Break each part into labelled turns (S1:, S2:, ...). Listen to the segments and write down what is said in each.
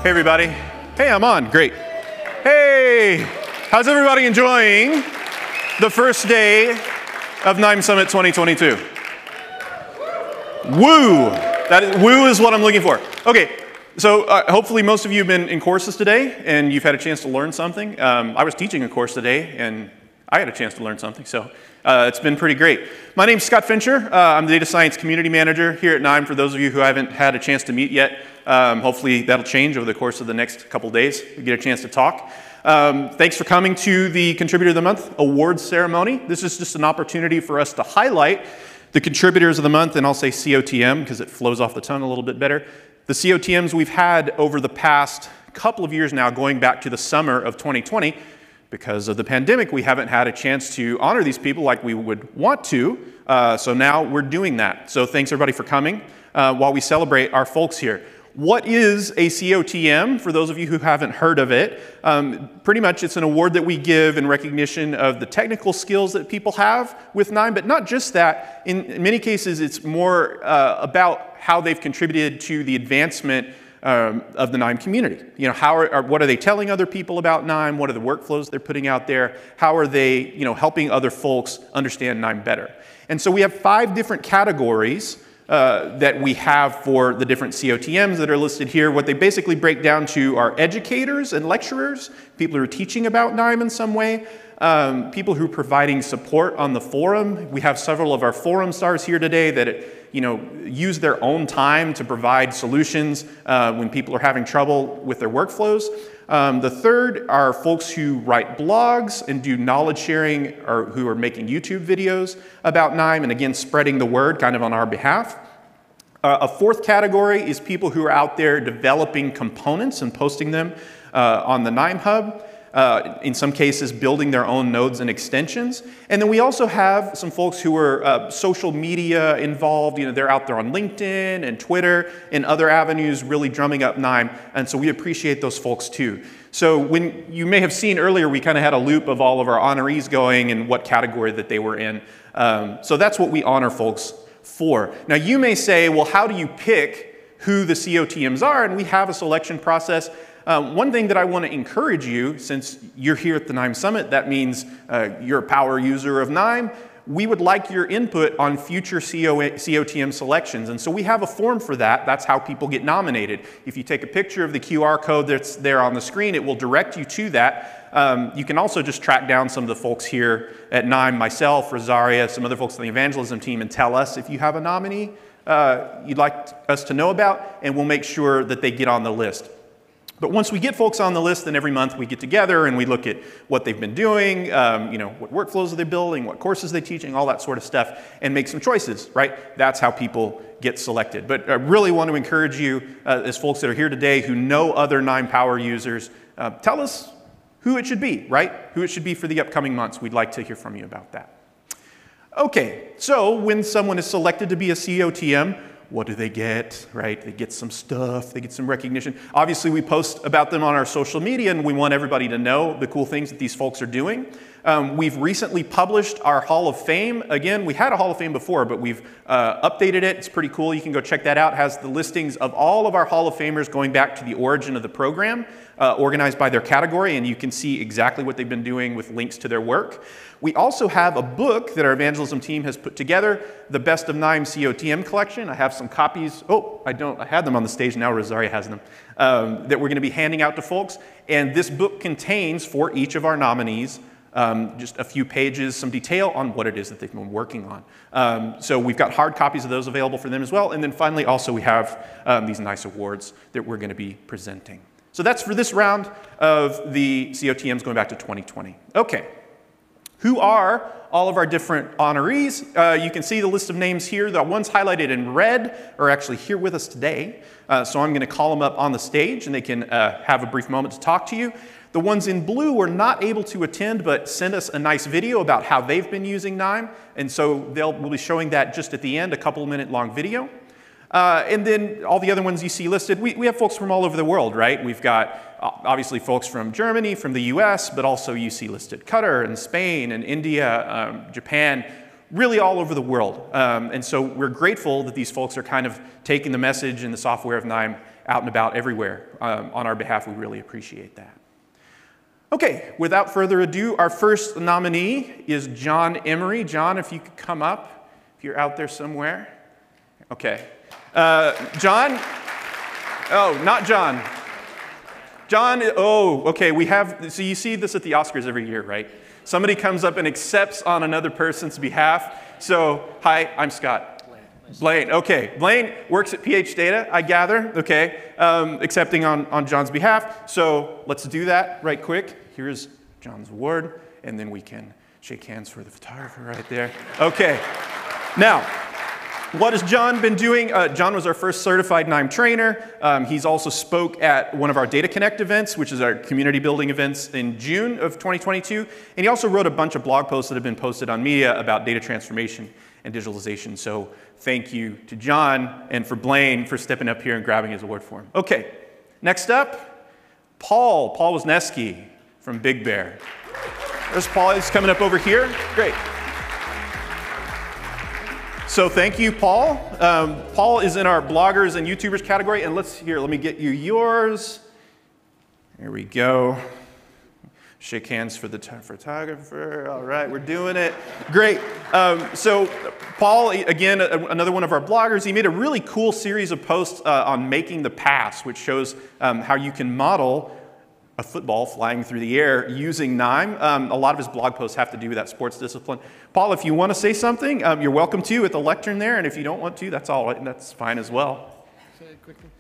S1: Hey everybody. Hey, I'm on, great. Hey, how's everybody enjoying the first day of NIME Summit 2022? Woo, woo is what I'm looking for. Okay, so hopefully most of you have been in courses today and you've had a chance to learn something. I was teaching a course today and I had a chance to learn something, so it's been pretty great. My name's Scott Fincher. I'm the Data Science Community Manager here at NIME. For those of you who haven't had a chance to meet yet, hopefully that'll change over the course of the next couple days. We get a chance to talk. Thanks for coming to the Contributor of the Month Awards ceremony. This is just an opportunity for us to highlight the Contributors of the Month, and I'll say COTM because it flows off the tongue a little bit better. The COTMs we've had over the past couple of years now, going back to the summer of 2020, because of the pandemic, we haven't had a chance to honor these people like we would want to, so now we're doing that. So thanks everybody for coming while we celebrate our folks here. What is a COTM, for those of you who haven't heard of it? Pretty much it's an award that we give in recognition of the technical skills that people have with NIME, but not just that. In many cases, it's more about how they've contributed to the advancement of the NIME community. You know, what are they telling other people about NIME? What are the workflows they're putting out there? How are they, helping other folks understand NIME better? And so we have 5 different categories that we have for the different COTMs that are listed here. What they basically break down to are educators and lecturers, people who are teaching about NIME in some way, people who are providing support on the forum. We have several of our forum stars here today that use their own time to provide solutions when people are having trouble with their workflows. The third are folks who write blogs and do knowledge sharing, or who are making YouTube videos about NIME and again spreading the word kind of on our behalf. A fourth category is people who are out there developing components and posting them on the NIME Hub. In some cases building their own nodes and extensions. And then we also have some folks who are social media involved. They're out there on LinkedIn and Twitter and other avenues really drumming up NIME. And so we appreciate those folks too. So when you may have seen earlier, we kind of had a loop of all of our honorees going and what category that they were in. So that's what we honor folks for. Now you may say, well, how do you pick who the COTMs are? And we have a selection process. One thing that I want to encourage you, since you're here at the NIME Summit, that means you're a power user of NIME, we would like your input on future COTM selections. And so we have a form for that. That's how people get nominated. If you take a picture of the QR code that's there on the screen, it will direct you to that. You can also just track down some of the folks here at NIME, myself, Rosaria, some other folks on the evangelism team, and tell us if you have a nominee you'd like us to know about, and we'll make sure that they get on the list. But once we get folks on the list, then every month we get together and we look at what they've been doing, what workflows are they building, what courses they're teaching, all that sort of stuff, and make some choices, right? That's how people get selected. But I really want to encourage you, as folks that are here today who know other NIME Power users, tell us who it should be, right? Who it should be for the upcoming months. We'd like to hear from you about that. Okay, so when someone is selected to be a COTM, what do they get, right? They get some stuff, they get some recognition. Obviously, we post about them on our social media, and we want everybody to know the cool things that these folks are doing. We've recently published our Hall of Fame. Again, we had a Hall of Fame before, but we've updated it. It's pretty cool. You can go check that out. It has the listings of all of our Hall of Famers going back to the origin of the program, organized by their category, and you can see exactly what they've been doing with links to their work. We also have a book that our evangelism team has put together, the Best of NIME COTM collection. I have some copies. Oh, I don't. I had them on the stage. Now Rosaria has them. That we're going to be handing out to folks. And this book contains, for each of our nominees, just a few pages, some detail on what it is that they've been working on. So we've got hard copies of those available for them as well. And then finally, also, we have these nice awards that we're going to be presenting. So that's for this round of the COTMs going back to 2020. Okay. Who are all of our different honorees? You can see the list of names here. The ones highlighted in red are actually here with us today. So I'm going to call them up on the stage, and they can have a brief moment to talk to you. The ones in blue were not able to attend, but sent us a nice video about how they've been using NIME. And so we'll be showing that just at the end, a couple-minute long video. And then all the other ones you see listed, we have folks from all over the world, right? We've got obviously folks from Germany, from the US, but also you see listed Qatar and Spain and India, Japan, really all over the world. And so we're grateful that these folks are kind of taking the message and the software of NIME out and about everywhere on our behalf. We really appreciate that. Okay, without further ado, our first nominee is John Emery. John, if you could come up, if you're out there somewhere. Okay. John? Oh, not John. John, oh, okay, so you see this at the Oscars every year, right? Somebody comes up and accepts on another person's behalf. So, hi, I'm Scott. Blaine, okay. Blaine works at PH Data, I gather, okay, accepting on John's behalf. So let's do that right quick. Here's John's award, and then we can shake hands for the photographer right there. Okay, now, what has John been doing? John was our first certified NIME trainer. He's also spoke at one of our Data Connect events, which is our community building events in June of 2022. And he also wrote a bunch of blog posts that have been posted on media about data transformation and digitalization. So thank you to John and for Blaine for stepping up here and grabbing his award for him. Okay, next up, Paul Wisniewski from Big Bear. There's Paul, he's coming up over here. Great. So thank you, Paul. Paul is in our bloggers and YouTubers category, and let me get you yours. Here we go. Shake hands for the photographer. All right, we're doing it. Great. So Paul, again, another one of our bloggers, he made a really cool series of posts on making the pass, which shows how you can model a football flying through the air using NIME. A lot of his blog posts have to do with that sports discipline. Paul, if you want to say something, you're welcome to at the lectern there, and if you don't want to, that's all right, and that's fine as well.
S2: Say it quickly.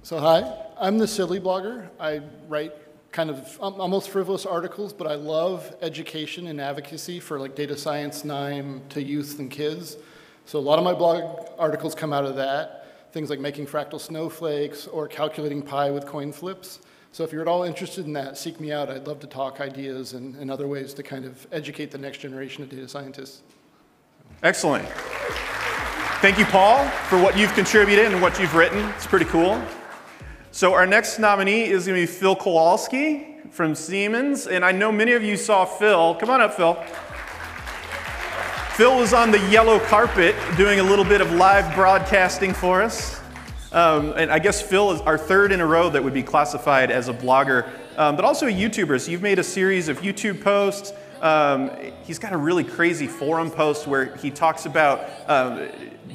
S2: So hi, I'm the silly blogger. I write kind of almost frivolous articles, but I love education and advocacy for like data science, NIME, to youth and kids. So a lot of my blog articles come out of that, things like making fractal snowflakes or calculating pi with coin flips. So if you're at all interested in that, seek me out. I'd love to talk ideas and other ways to kind of educate the next generation of data scientists.
S1: Excellent. Thank you, Paul, for what you've contributed and what you've written. It's pretty cool. So our next nominee is going to be Phil Kowalski from Siemens. And I know many of you saw Phil. Come on up, Phil. Phil was on the yellow carpet doing a little bit of live broadcasting for us. And I guess Phil is our third in a row that would be classified as a blogger, but also a YouTuber. So you've made a series of YouTube posts. He's got a really crazy forum post where he talks about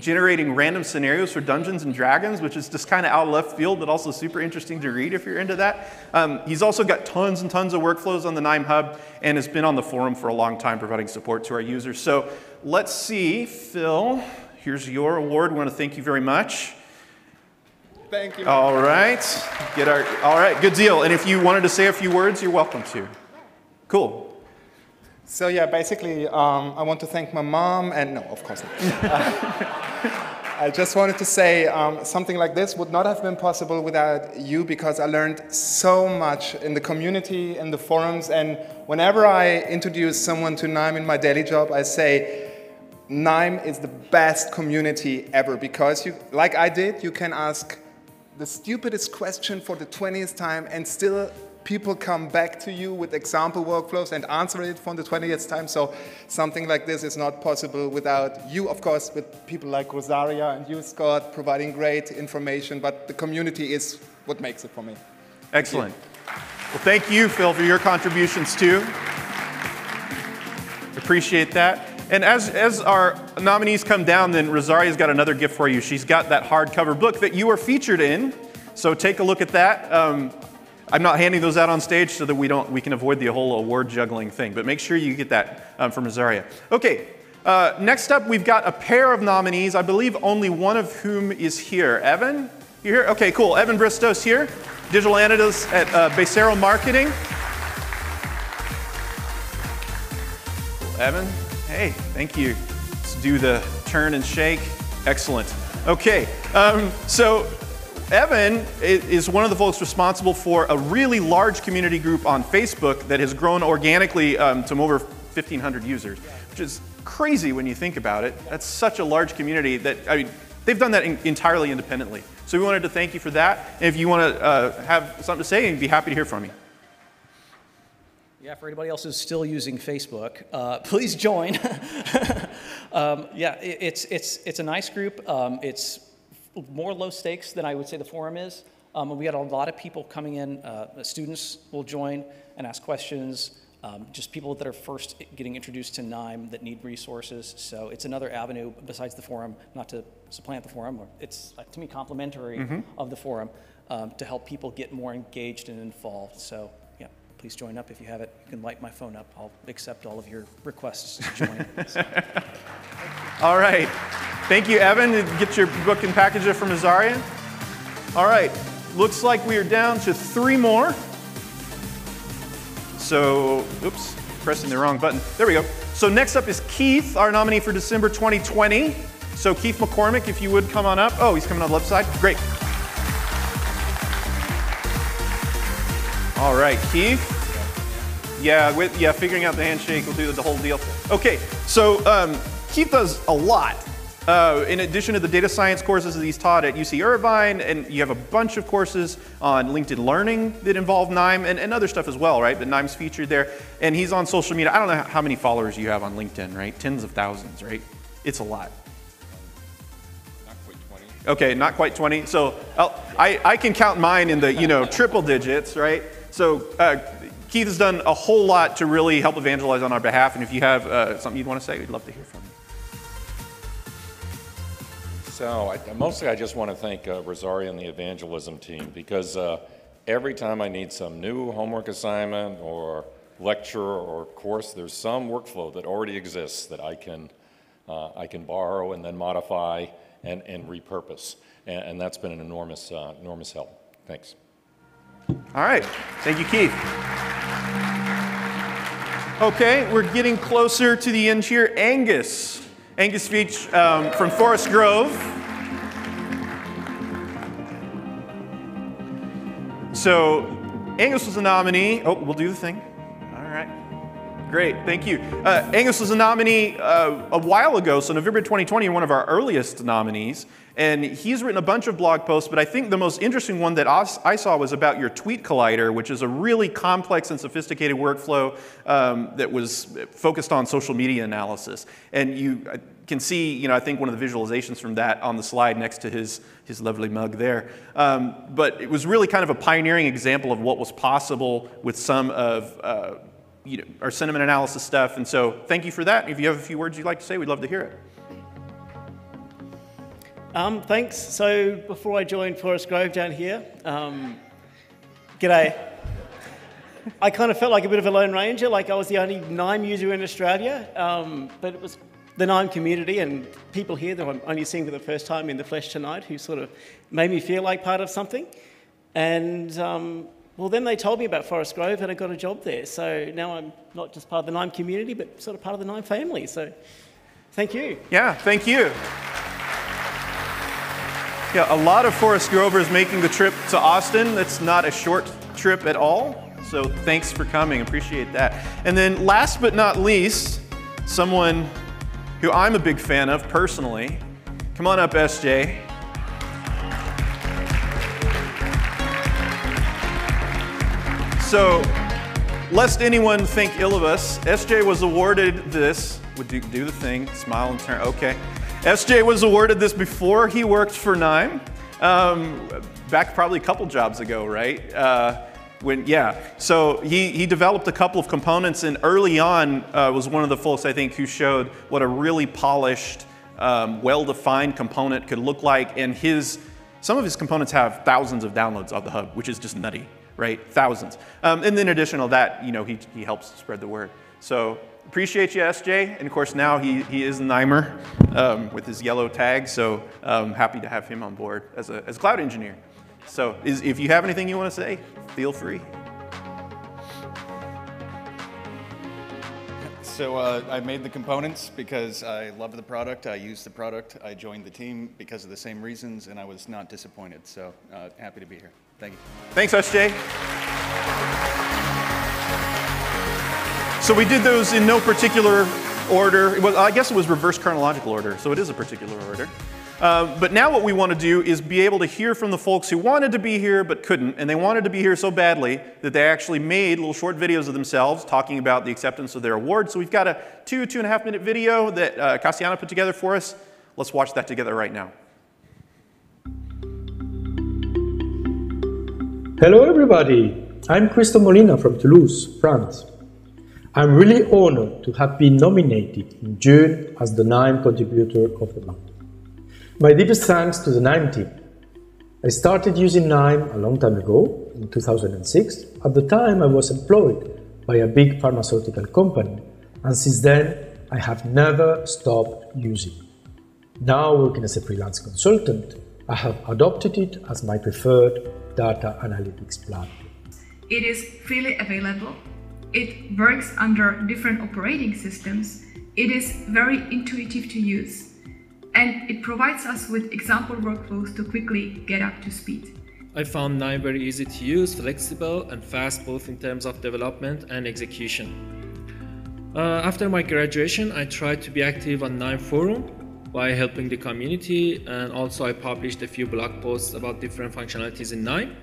S1: generating random scenarios for Dungeons and Dragons, which is just kind of out of left field, but also super interesting to read if you're into that. He's also got tons and tons of workflows on the NIME Hub and has been on the forum for a long time providing support to our users. So let's see, Phil, here's your award. We want to thank you very much.
S2: Thank you.
S1: All right. All right, good deal. And if you wanted to say a few words, you're welcome to. Cool.
S3: So yeah, basically, I want to thank my mom, and no, of course not. I just wanted to say something like this would not have been possible without you, because I learned so much in the community, in the forums, and whenever I introduce someone to NIME in my daily job, I say, NIME is the best community ever, because you, like I did, you can ask the stupidest question for the 20th time and still people come back to you with example workflows and answer it for the 20th time. So something like this is not possible without you, of course, with people like Rosaria and you, Scott, providing great information, but the community is what makes it for me.
S1: Excellent. Well, thank you, Phil, for your contributions too. Appreciate that. And as our nominees come down, then Rosaria's got another gift for you. She's got that hardcover book that you are featured in. So take a look at that. I'm not handing those out on stage so that we can avoid the whole award juggling thing. But make sure you get that from Rosaria. Okay, next up we've got a pair of nominees. I believe only one of whom is here. Evan, you here? Okay, cool. Evan Bristow's here, digital analyst at Becero Marketing. Cool. Evan. Hey, thank you. Let's do the turn and shake. Excellent. Okay, so Evan is one of the folks responsible for a really large community group on Facebook that has grown organically to over 1,500 users, which is crazy when you think about it. That's such a large community that, I mean, they've done that entirely independently. So we wanted to thank you for that. And if you want to have something to say, I'd be happy to hear from you.
S4: Yeah, for anybody else who's still using Facebook, please join. Yeah, it's a nice group. It's more low stakes than I would say the forum is. We had a lot of people coming in. Students will join and ask questions. Just people that are first getting introduced to KNIME that need resources. So it's another avenue besides the forum, not to supplant the forum. It's, to me, complementary of the forum to help people get more engaged and involved. So yeah, please join up if you haven't. You can light my phone up. I'll accept all of your requests to join. So.
S1: All right. Thank you, Evan. Get your book and package it from Azaria. All right. Looks like we are down to 3 more. So, oops, pressing the wrong button. There we go. So next up is Keith, our nominee for December 2020. So Keith McCormick, if you would come on up. Oh, he's coming on the left side. Great. All right, Keith. Yeah, figuring out the handshake will do the whole deal. Okay, so Keith does a lot. In addition to the data science courses that he's taught at UC Irvine, and you have a bunch of courses on LinkedIn Learning that involve KNIME and other stuff as well, right? But KNIME's featured there. And he's on social media. I don't know how many followers you have on LinkedIn, right? Tens of thousands, right? It's a lot.
S5: Not quite 20.
S1: Okay, not quite 20. So I can count mine in the triple digits, right? So Keith has done a whole lot to really help evangelize on our behalf. And if you have something you'd want to say, we'd love to hear from you.
S5: So mostly I just want to thank Rosaria and the evangelism team, because every time I need some new homework assignment or lecture or course, there's some workflow that already exists that I can borrow and then modify and repurpose. And that's been an enormous help. Thanks.
S1: All right. Thank you, Keith. Okay, we're getting closer to the end here. Angus Veach from Forest Grove. So Angus was a nominee. Oh, we'll do the thing. All right. Great, thank you. Angus was a nominee a while ago, so November 2020, one of our earliest nominees. And he's written a bunch of blog posts, but I think the most interesting one that I saw was about your Tweet Collider, which is a really complex and sophisticated workflow that was focused on social media analysis. And you can see, I think one of the visualizations from that on the slide next to his lovely mug there. But it was really kind of a pioneering example of what was possible with some of our sentiment analysis stuff. And so thank you for that. If you have a few words you'd like to say, we'd love to hear it.
S6: Thanks. So before I joined Forest Grove down here, g'day. I kind of felt like a bit of a lone ranger, like I was the only KNIME user in Australia, but it was the KNIME community and people here that I'm only seeing for the first time in the flesh tonight who sort of made me feel like part of something. And well, then they told me about Forest Grove and I got a job there. So now I'm not just part of the KNIME community, but sort of part of the KNIME family. So thank you.
S1: Yeah, thank you. Yeah, a lot of Forest Grovers making the trip to Austin. That's not a short trip at all. So thanks for coming, appreciate that. And then last but not least, someone who I'm a big fan of personally. Come on up, SJ. So, lest anyone think ill of us, SJ was awarded this. Would you do the thing, smile and turn, okay. SJ was awarded this before he worked for KNIME, back probably a couple jobs ago, right? So he developed a couple of components, and early on was one of the folks, I think, who showed what a really polished, well-defined component could look like, and some of his components have thousands of downloads on the hub, which is just nutty, right? Thousands. And then in addition to that, he helps spread the word. So appreciate you, SJ. And of course, now he is a KNIMer with his yellow tag, so happy to have him on board as a cloud engineer. So if you have anything you want to say, feel free.
S7: So I made the components because I love the product, I used the product, I joined the team because of the same reasons, and I was not disappointed. So happy to be here. Thank you.
S1: Thanks, SJ. So we did those in no particular order. Well, I guess it was reverse chronological order, so it is a particular order. But now what we want to do is be able to hear from the folks who wanted to be here but couldn't, and they wanted to be here so badly that they actually made little short videos of themselves talking about the acceptance of their award. So we've got a 2.5 minute video that Cassiana put together for us. Let's watch that together right now.
S8: Hello everybody, I'm Christo Molina from Toulouse, France. I'm really honored to have been nominated in June as the NIME Contributor of the Month. My deepest thanks to the NIME team. I started using NIME a long time ago, in 2006. At the time I was employed by a big pharmaceutical company, and since then I have never stopped using it. Now working as a freelance consultant, I have adopted it as my preferred data analytics platform.
S9: It is freely available. It works under different operating systems. It is very intuitive to use. And it provides us with example workflows to quickly get up to speed.
S10: I found NIME very easy to use, flexible and fast both in terms of development and execution. After my graduation, I tried to be active on NIME forum by helping the community, and also I published a few blog posts about different functionalities in NIME.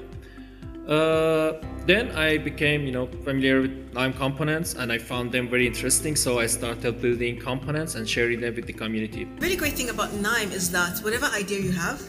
S10: Then I became familiar with NIME components, and I found them very interesting, so I started building components and sharing them with the community.
S11: The really great thing about NIME is that whatever idea you have,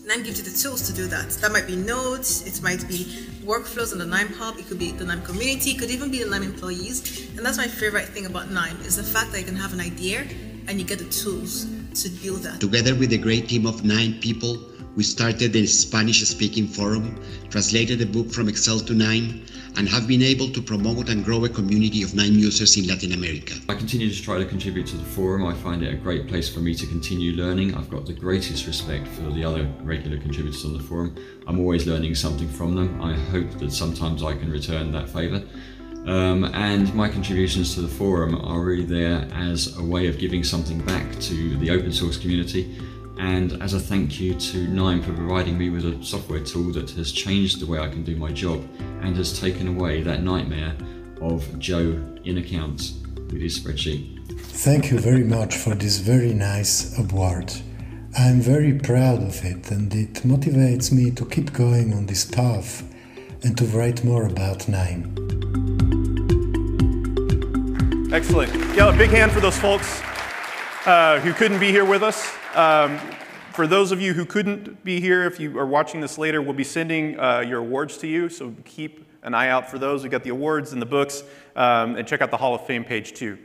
S11: NIME gives you the tools to do that. That might be nodes, it might be workflows on the NIME Hub, it could be the NIME community, it could even be the NIME employees. And that's my favorite thing about NIME, is the fact that you can have an idea and you get the tools to build that.
S12: Together with a great team of 9 people, we started the Spanish-speaking forum, translated the book from Excel to NIME, and have been able to promote and grow a community of NIME users in Latin America.
S13: I continue to try to contribute to the forum. I find it a great place for me to continue learning. I've got the greatest respect for the other regular contributors on the forum. I'm always learning something from them. I hope that sometimes I can return that favour. And my contributions to the forum are really there as a way of giving something back to the open source community, and as a thank you to NIME for providing me with a software tool that has changed the way I can do my job and has taken away that nightmare of Joe in accounts with his spreadsheet.
S14: Thank you very much for this very nice award. I'm very proud of it, and it motivates me to keep going on this path and to write more about NIME.
S1: Excellent. Yeah, a big hand for those folks who couldn't be here with us. For those of you who couldn't be here, if you are watching this later, we'll be sending your awards to you, so keep an eye out for those. We've got the awards and the books, and check out the Hall of Fame page too.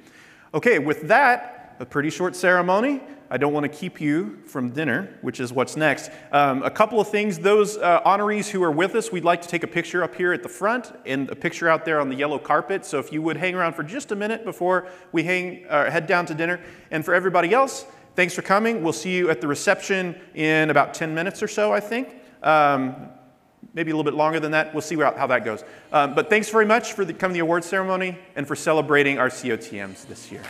S1: Okay, with that, a pretty short ceremony. I don't want to keep you from dinner, which is what's next. A couple of things. Those honorees who are with us, we'd like to take a picture up here at the front and a picture out there on the yellow carpet. So if you would hang around for just a minute before we head down to dinner. And for everybody else, thanks for coming. We'll see you at the reception in about 10 minutes or so, I think. Maybe a little bit longer than that. We'll see how that goes. But thanks very much for coming to the awards ceremony and for celebrating our COTMs this year.